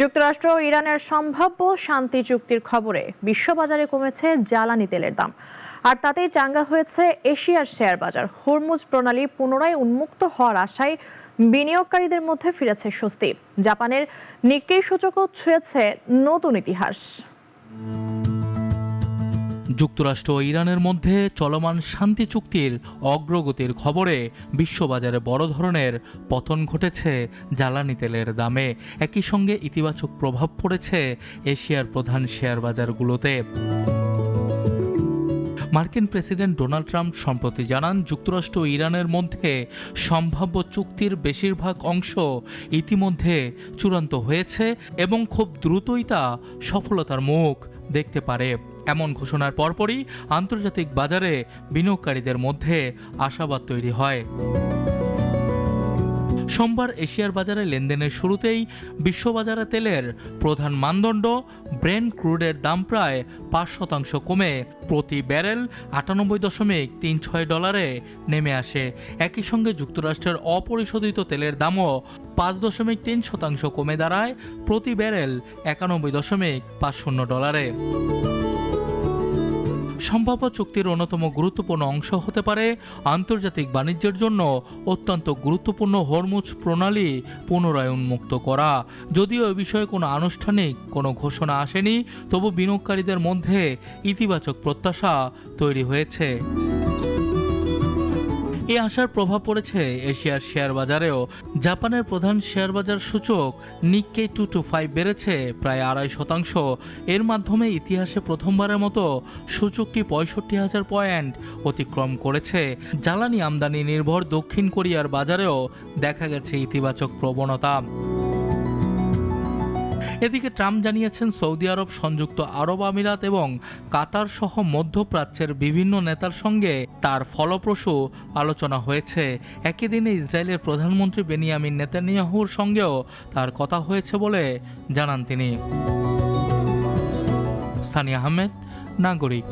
যুক্তরাষ্ট্র ও ইরানের সম্ভাব্য শান্তি চুক্তির খবরে বিশ্ববাজারে কমেছে জ্বালানি তেলের দাম, আর তাতেই চাঙ্গা হয়েছে এশিয়ার শেয়ার বাজার। হরমুজ প্রণালী পুনরায় উন্মুক্ত হওয়ার আশায় বিনিয়োগকারীদের মধ্যে ফিরেছে স্বস্তি। জাপানের নিক্কেই সূচকও ছুঁয়েছে নতুন ইতিহাস। যুক্তরাষ্ট্র ও ইরানের মধ্যে চলমান শান্তি চুক্তির অগ্রগতির খবরে বিশ্ববাজারে বড় ধরনের পতন ঘটেছে জ্বালানি তেলের দামে। একই সঙ্গে ইতিবাচক প্রভাব পড়েছে এশিয়ার প্রধান শেয়ার বাজারগুলোতে। মার্কিন প্রেসিডেন্ট ডোনাল্ড ট্রাম্প সম্প্রতি জানান, যুক্তরাষ্ট্র ও ইরানের মধ্যে সম্ভাব্য চুক্তির বেশিরভাগ অংশ ইতিমধ্যে চূড়ান্ত হয়েছে এবং খুব দ্রুতই তা সফলতার মুখ দেখতে পারে। এমন ঘোষণার পরপরই আন্তর্জাতিক বাজারে বিনিয়োগকারীদের মধ্যে আশাবাদ তৈরি হয়। সোমবার এশিয়ার বাজারে লেনদেনের শুরুতেই বিশ্ববাজারে তেলের প্রধান মানদণ্ড ব্রেন্ট ক্রুডের দাম প্রায় 5% কমে প্রতি ব্যারেল $98.36 নেমে আসে। একই সঙ্গে যুক্তরাষ্ট্রের অপরিশোধিত তেলের দামও 5.3% কমে দাঁড়ায় প্রতি ব্যারেল $91.50। সম্ভাব্য চুক্তির অন্যতম গুরুত্বপূর্ণ অংশ হতে পারে আন্তর্জাতিক বাণিজ্যের জন্য অত্যন্ত গুরুত্বপূর্ণ হরমুজ প্রণালী পুনরায় উন্মুক্ত করা। যদিও এ বিষয়ে কোনো আনুষ্ঠানিক কোনো ঘোষণা আসেনি, তবু বিনিয়োগকারীদের মধ্যে ইতিবাচক প্রত্যাশা তৈরি হয়েছে। এই আশার প্রভাব পড়েছে এশিয়ার শেয়ার বাজারেও। জাপানের প্রধান শেয়ার বাজার সূচক নিক্কেই 225 বেড়েছে প্রায় 2.5%। এর মাধ্যমে ইতিহাসে প্রথমবারের মতো সূচকটি 65,000 পয়েন্ট অতিক্রম করেছে। জ্বালানি আমদানি নির্ভর দক্ষিণ কোরিয়ার বাজারেও দেখা গেছে ইতিবাচক প্রবণতা। এদিকে ট্রাম্প জানিয়েছেন, সৌদি আরব, সংযুক্ত আরব আমিরাত এবং কাতার সহ মধ্যপ্রাচ্যের বিভিন্ন নেতার সঙ্গে তার ফলপ্রসূ আলোচনা হয়েছে। একই দিনে ইসরায়েলের প্রধানমন্ত্রী বেনিয়ামিন নেতানিয়াহুর সঙ্গেও তার কথা হয়েছে বলে জানান তিনি। সানিয়া আহমেদ, নাগরিক।